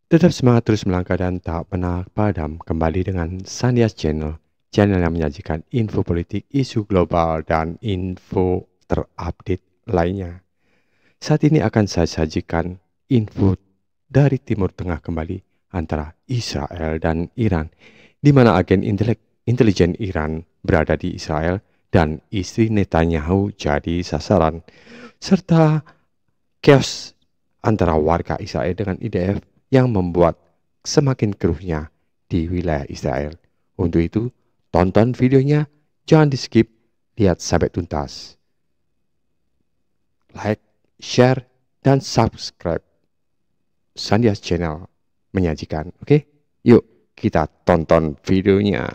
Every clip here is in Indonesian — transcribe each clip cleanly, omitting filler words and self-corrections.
Tetap semangat terus melangkah dan tak pernah padam kembali dengan Sandias Channel, channel yang menyajikan info politik, isu global, dan info terupdate lainnya. Saat ini akan saya sajikan info dari Timur Tengah kembali antara Israel dan Iran, di mana agen intelijen Iran berada di Israel dan istri Netanyahu jadi sasaran, serta chaos antara warga Israel dengan IDF yang membuat semakin keruhnya di wilayah Israel. Untuk itu, tonton videonya, jangan di skip, lihat sampai tuntas. Like, share, dan subscribe. Sandias Channel menyajikan, oke? Yuk kita tonton videonya.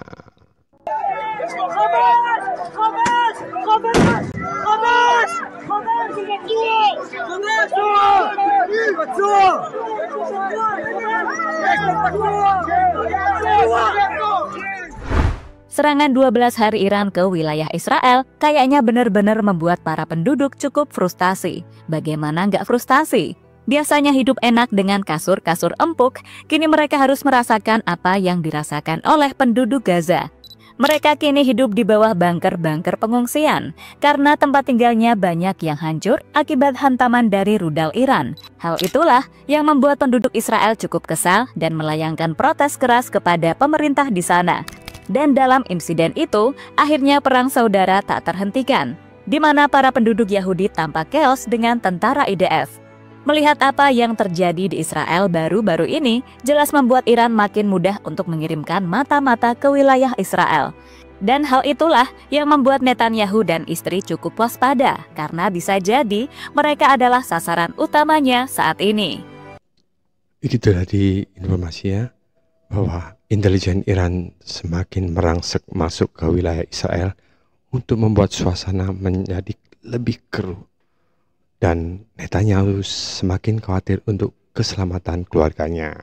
Serangan 12 hari Iran ke wilayah Israel kayaknya benar-benar membuat para penduduk cukup frustasi. Bagaimana nggak frustasi? Biasanya hidup enak dengan kasur-kasur empuk, kini mereka harus merasakan apa yang dirasakan oleh penduduk Gaza. Mereka kini hidup di bawah bunker-bunker pengungsian karena tempat tinggalnya banyak yang hancur akibat hantaman dari rudal Iran. Hal itulah yang membuat penduduk Israel cukup kesal dan melayangkan protes keras kepada pemerintah di sana. Dan dalam insiden itu, akhirnya perang saudara tak terhentikan, di mana para penduduk Yahudi tampak chaos dengan tentara IDF. Melihat apa yang terjadi di Israel baru-baru ini, jelas membuat Iran makin mudah untuk mengirimkan mata-mata ke wilayah Israel. Dan hal itulah yang membuat Netanyahu dan istri cukup waspada, karena bisa jadi mereka adalah sasaran utamanya saat ini. Itu tadi informasinya bahwa intelijen Iran semakin merangsek masuk ke wilayah Israel untuk membuat suasana menjadi lebih keruh. Dan Netanyahu semakin khawatir untuk keselamatan keluarganya.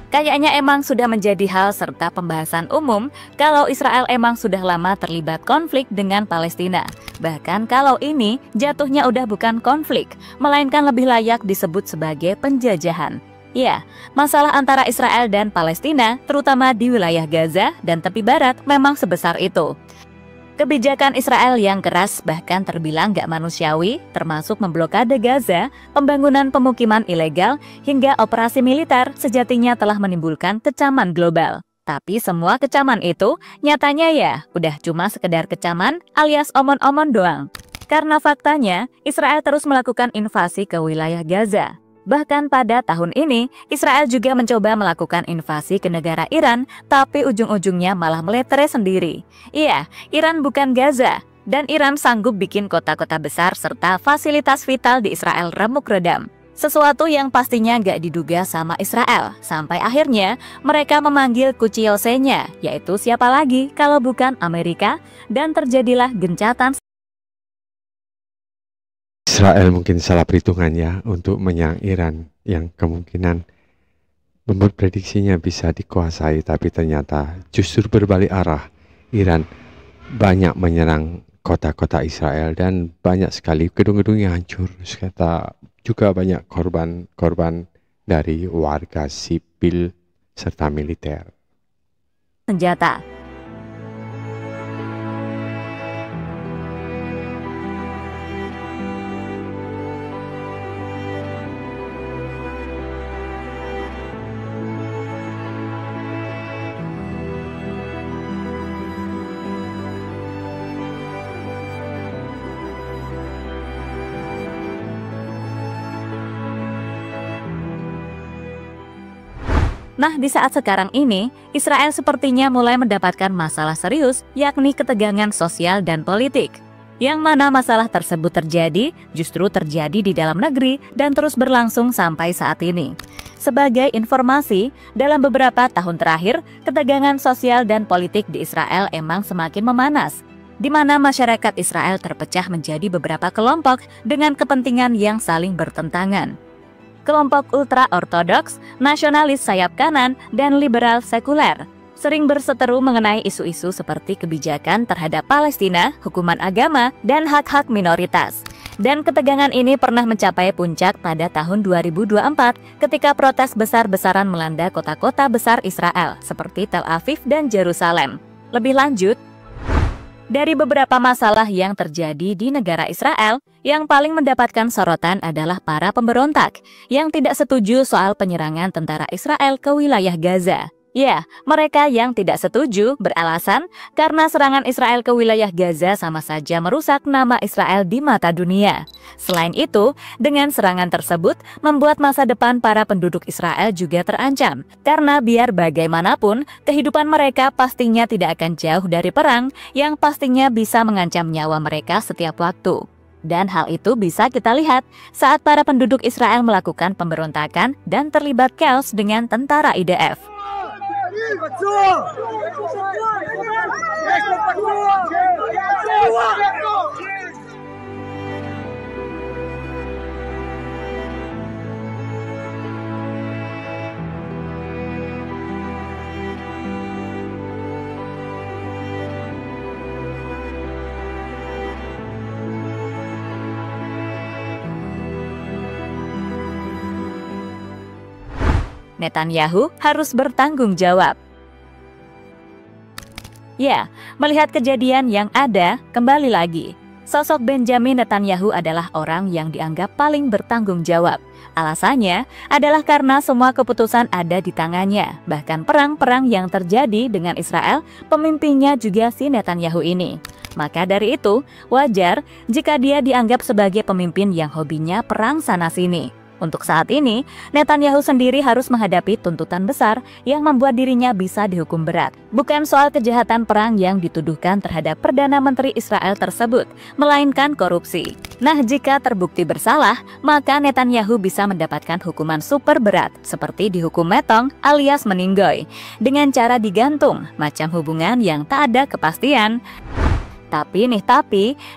Kayaknya emang sudah menjadi hal serta pembahasan umum kalau Israel emang sudah lama terlibat konflik dengan Palestina. Bahkan kalau ini jatuhnya udah bukan konflik, melainkan lebih layak disebut sebagai penjajahan. Ya, masalah antara Israel dan Palestina, terutama di wilayah Gaza dan tepi barat, memang sebesar itu. Kebijakan Israel yang keras bahkan terbilang gak manusiawi, termasuk memblokade Gaza, pembangunan pemukiman ilegal, hingga operasi militer sejatinya telah menimbulkan kecaman global. Tapi semua kecaman itu nyatanya ya udah cuma sekedar kecaman alias omon-omon doang. Karena faktanya Israel terus melakukan invasi ke wilayah Gaza. Bahkan pada tahun ini, Israel juga mencoba melakukan invasi ke negara Iran, tapi ujung-ujungnya malah meletere sendiri. Iya, Iran bukan Gaza, dan Iran sanggup bikin kota-kota besar serta fasilitas vital di Israel remuk redam. Sesuatu yang pastinya nggak diduga sama Israel, sampai akhirnya mereka memanggil kuciosenya, yaitu siapa lagi kalau bukan Amerika, dan terjadilah gencatan. Israel mungkin salah perhitungan ya untuk menyerang Iran yang kemungkinan membuat prediksinya bisa dikuasai, tapi ternyata justru berbalik arah. Iran banyak menyerang kota-kota Israel dan banyak sekali gedung-gedung yang hancur, serta juga banyak korban dari warga sipil serta militer. Senjata. Nah, di saat sekarang ini, Israel sepertinya mulai mendapatkan masalah serius, yakni ketegangan sosial dan politik. Yang mana masalah tersebut terjadi justru terjadi di dalam negeri dan terus berlangsung sampai saat ini. Sebagai informasi, dalam beberapa tahun terakhir, ketegangan sosial dan politik di Israel emang semakin memanas, di mana masyarakat Israel terpecah menjadi beberapa kelompok dengan kepentingan yang saling bertentangan. Kelompok ultra-ortodoks, nasionalis sayap kanan, dan liberal sekuler sering berseteru mengenai isu-isu seperti kebijakan terhadap Palestina, hukuman agama, dan hak-hak minoritas. Dan ketegangan ini pernah mencapai puncak pada tahun 2024 ketika protes besar-besaran melanda kota-kota besar Israel seperti Tel Aviv dan Yerusalem. Lebih lanjut, dari beberapa masalah yang terjadi di negara Israel, yang paling mendapatkan sorotan adalah para pemberontak yang tidak setuju soal penyerangan tentara Israel ke wilayah Gaza. Ya, mereka yang tidak setuju beralasan karena serangan Israel ke wilayah Gaza sama saja merusak nama Israel di mata dunia. Selain itu, dengan serangan tersebut membuat masa depan para penduduk Israel juga terancam. Karena biar bagaimanapun, kehidupan mereka pastinya tidak akan jauh dari perang yang pastinya bisa mengancam nyawa mereka setiap waktu. Dan hal itu bisa kita lihat saat para penduduk Israel melakukan pemberontakan dan terlibat chaos dengan tentara IDF. Netanyahu harus bertanggung jawab. Ya, melihat kejadian yang ada, kembali lagi, sosok Benjamin Netanyahu adalah orang yang dianggap paling bertanggung jawab. Alasannya adalah karena semua keputusan ada di tangannya. Bahkan perang-perang yang terjadi dengan Israel, pemimpinnya juga si Netanyahu ini. Maka dari itu, wajar jika dia dianggap sebagai pemimpin yang hobinya perang sana-sini. Untuk saat ini, Netanyahu sendiri harus menghadapi tuntutan besar yang membuat dirinya bisa dihukum berat. Bukan soal kejahatan perang yang dituduhkan terhadap Perdana Menteri Israel tersebut, melainkan korupsi. Nah, jika terbukti bersalah, maka Netanyahu bisa mendapatkan hukuman super berat, seperti dihukum metong alias meninggoy, dengan cara digantung, macam hubungan yang tak ada kepastian. Tapi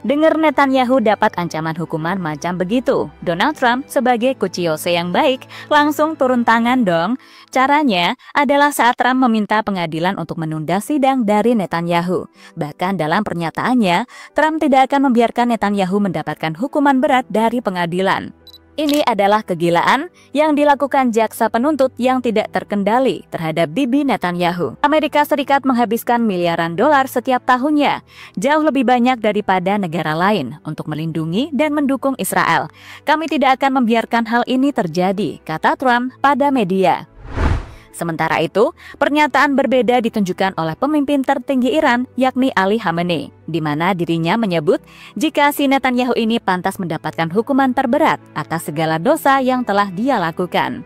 dengar Netanyahu dapat ancaman hukuman macam begitu. Donald Trump sebagai kuciose yang baik langsung turun tangan dong. Caranya adalah saat Trump meminta pengadilan untuk menunda sidang dari Netanyahu. Bahkan dalam pernyataannya, Trump tidak akan membiarkan Netanyahu mendapatkan hukuman berat dari pengadilan. Ini adalah kegilaan yang dilakukan jaksa penuntut yang tidak terkendali terhadap Bibi Netanyahu. Amerika Serikat menghabiskan miliaran dolar setiap tahunnya, jauh lebih banyak daripada negara lain untuk melindungi dan mendukung Israel. Kami tidak akan membiarkan hal ini terjadi, kata Trump pada media. Sementara itu, pernyataan berbeda ditunjukkan oleh pemimpin tertinggi Iran, yakni Ali Khamenei, di mana dirinya menyebut jika si Netanyahu ini pantas mendapatkan hukuman terberat atas segala dosa yang telah dia lakukan.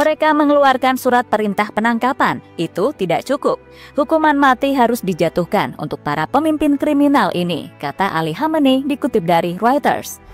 Mereka mengeluarkan surat perintah penangkapan, itu tidak cukup. Hukuman mati harus dijatuhkan untuk para pemimpin kriminal ini, kata Ali Khamenei dikutip dari Reuters.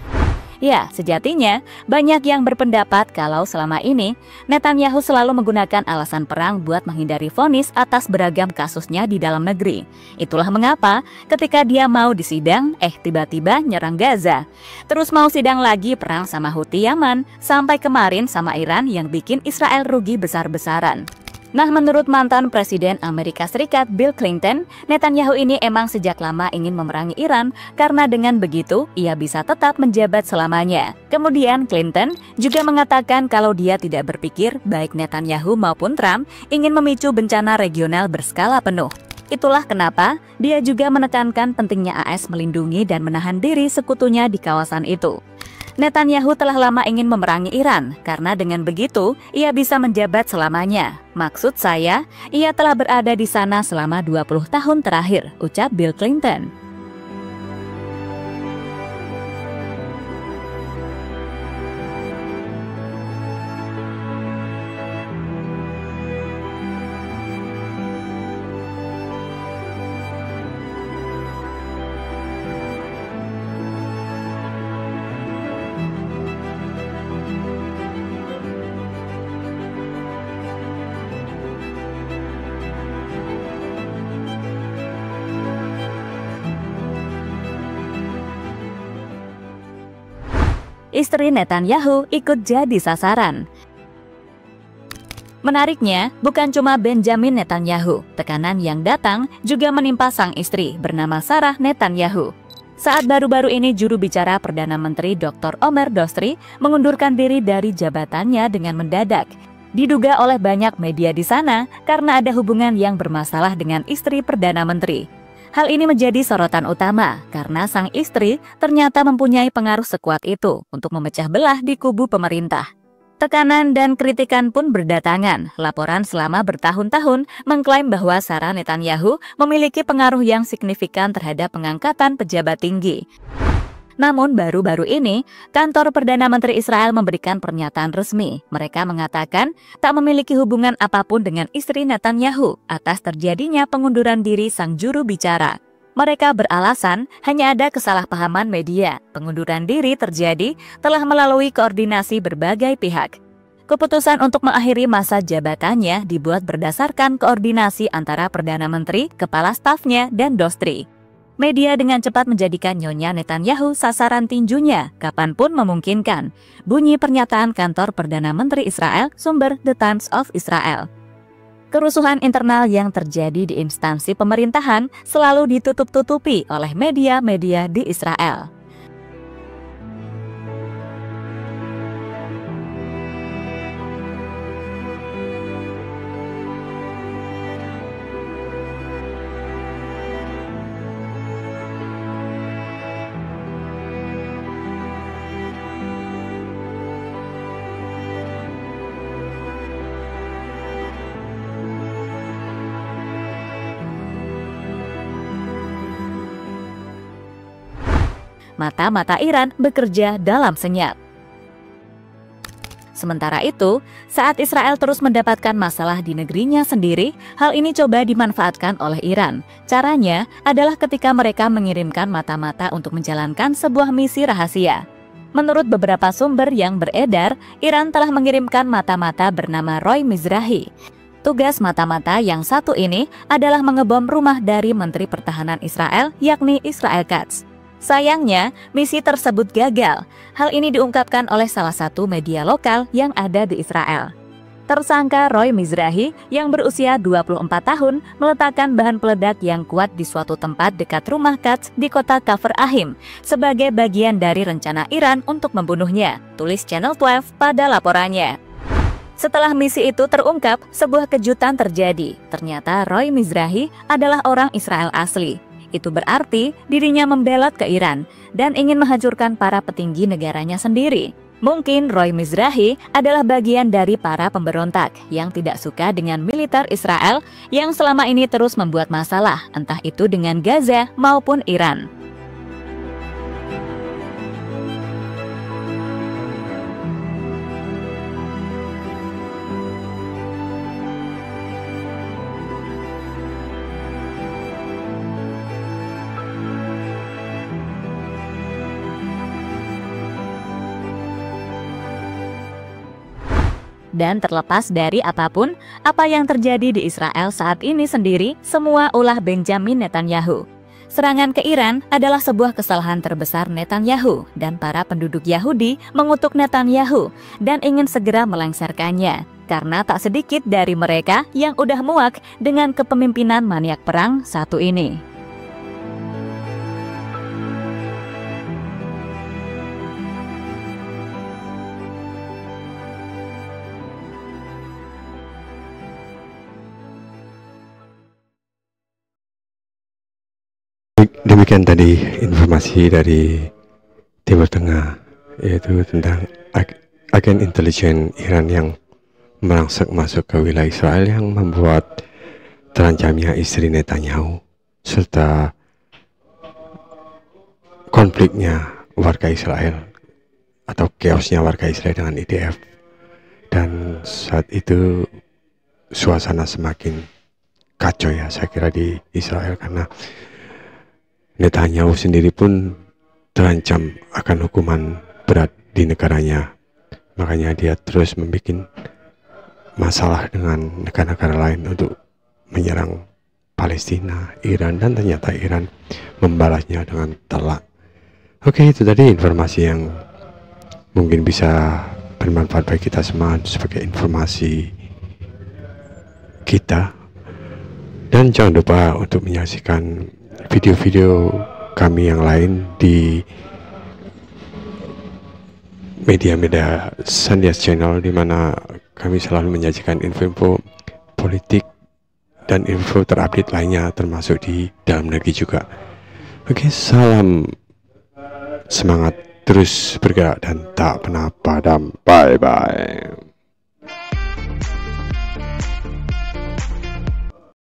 Ya, sejatinya banyak yang berpendapat kalau selama ini Netanyahu selalu menggunakan alasan perang buat menghindari vonis atas beragam kasusnya di dalam negeri. Itulah mengapa ketika dia mau disidang, tiba-tiba nyerang Gaza. Terus mau sidang lagi perang sama Houthi Yaman, sampai kemarin sama Iran yang bikin Israel rugi besar-besaran. Nah, menurut mantan Presiden Amerika Serikat Bill Clinton, Netanyahu ini emang sejak lama ingin memerangi Iran karena dengan begitu ia bisa tetap menjabat selamanya. Kemudian Clinton juga mengatakan kalau dia tidak berpikir baik Netanyahu maupun Trump ingin memicu bencana regional berskala penuh. Itulah kenapa dia juga menekankan pentingnya AS melindungi dan menahan diri sekutunya di kawasan itu. Netanyahu telah lama ingin memerangi Iran karena dengan begitu ia bisa menjabat selamanya. Maksud saya, ia telah berada di sana selama 20 tahun terakhir, ucap Bill Clinton. Istri Netanyahu ikut jadi sasaran. Menariknya, bukan cuma Benjamin Netanyahu, tekanan yang datang juga menimpa sang istri bernama Sarah Netanyahu. Saat baru-baru ini juru bicara Perdana Menteri Dr. Omer Dostri mengundurkan diri dari jabatannya dengan mendadak. Diduga oleh banyak media di sana karena ada hubungan yang bermasalah dengan istri Perdana Menteri. Hal ini menjadi sorotan utama karena sang istri ternyata mempunyai pengaruh sekuat itu untuk memecah belah di kubu pemerintah. Tekanan dan kritikan pun berdatangan. Laporan selama bertahun-tahun mengklaim bahwa Sarah Netanyahu memiliki pengaruh yang signifikan terhadap pengangkatan pejabat tinggi. Namun baru-baru ini, kantor Perdana Menteri Israel memberikan pernyataan resmi. Mereka mengatakan tak memiliki hubungan apapun dengan istri Netanyahu atas terjadinya pengunduran diri sang juru bicara. Mereka beralasan hanya ada kesalahpahaman media. Pengunduran diri terjadi telah melalui koordinasi berbagai pihak. Keputusan untuk mengakhiri masa jabatannya dibuat berdasarkan koordinasi antara Perdana Menteri, Kepala Stafnya, dan Dostri. Media dengan cepat menjadikan Nyonya Netanyahu sasaran tinjunya kapanpun memungkinkan. Bunyi pernyataan kantor Perdana Menteri Israel, sumber The Times of Israel. Kerusuhan internal yang terjadi di instansi pemerintahan selalu ditutup-tutupi oleh media-media di Israel. Mata-mata Iran bekerja dalam senyap. Sementara itu, saat Israel terus mendapatkan masalah di negerinya sendiri, hal ini coba dimanfaatkan oleh Iran. Caranya adalah ketika mereka mengirimkan mata-mata untuk menjalankan sebuah misi rahasia. Menurut beberapa sumber yang beredar, Iran telah mengirimkan mata-mata bernama Roy Mizrahi. Tugas mata-mata yang satu ini adalah mengebom rumah dari Menteri Pertahanan Israel, yakni Israel Katz. Sayangnya, misi tersebut gagal. Hal ini diungkapkan oleh salah satu media lokal yang ada di Israel. Tersangka Roy Mizrahi yang berusia 24 tahun meletakkan bahan peledak yang kuat di suatu tempat dekat rumah Katz di kota Kafr Ahim sebagai bagian dari rencana Iran untuk membunuhnya, tulis Channel 12 pada laporannya. Setelah misi itu terungkap, sebuah kejutan terjadi. Ternyata Roy Mizrahi adalah orang Israel asli. Itu berarti dirinya membelot ke Iran dan ingin menghancurkan para petinggi negaranya sendiri. Mungkin Roy Mizrahi adalah bagian dari para pemberontak yang tidak suka dengan militer Israel yang selama ini terus membuat masalah, entah itu dengan Gaza maupun Iran. Dan terlepas dari apapun, apa yang terjadi di Israel saat ini sendiri, semua ulah Benjamin Netanyahu. Serangan ke Iran adalah sebuah kesalahan terbesar Netanyahu, dan para penduduk Yahudi mengutuk Netanyahu dan ingin segera melengsarkannya. Karena tak sedikit dari mereka yang udah muak dengan kepemimpinan maniak perang satu ini. Demikian tadi informasi dari Timur Tengah, yaitu tentang agen intelijen Iran yang merangsek masuk ke wilayah Israel yang membuat terancamnya istri Netanyahu, serta konfliknya warga Israel atau chaosnya warga Israel dengan IDF. Dan saat itu suasana semakin kacau ya, saya kira di Israel, karena Netanyahu sendiri pun terancam akan hukuman berat di negaranya. Makanya dia terus membuat masalah dengan negara-negara lain untuk menyerang Palestina, Iran, dan ternyata Iran membalasnya dengan telak. Oke, itu tadi informasi yang mungkin bisa bermanfaat bagi kita semua sebagai informasi kita. Dan jangan lupa untuk menyaksikan video-video kami yang lain di media-media Sandias Channel, di mana kami selalu menyajikan info-info politik dan info terupdate lainnya, termasuk di dalam negeri juga. Oke, salam semangat, terus bergerak dan tak pernah padam. Bye bye.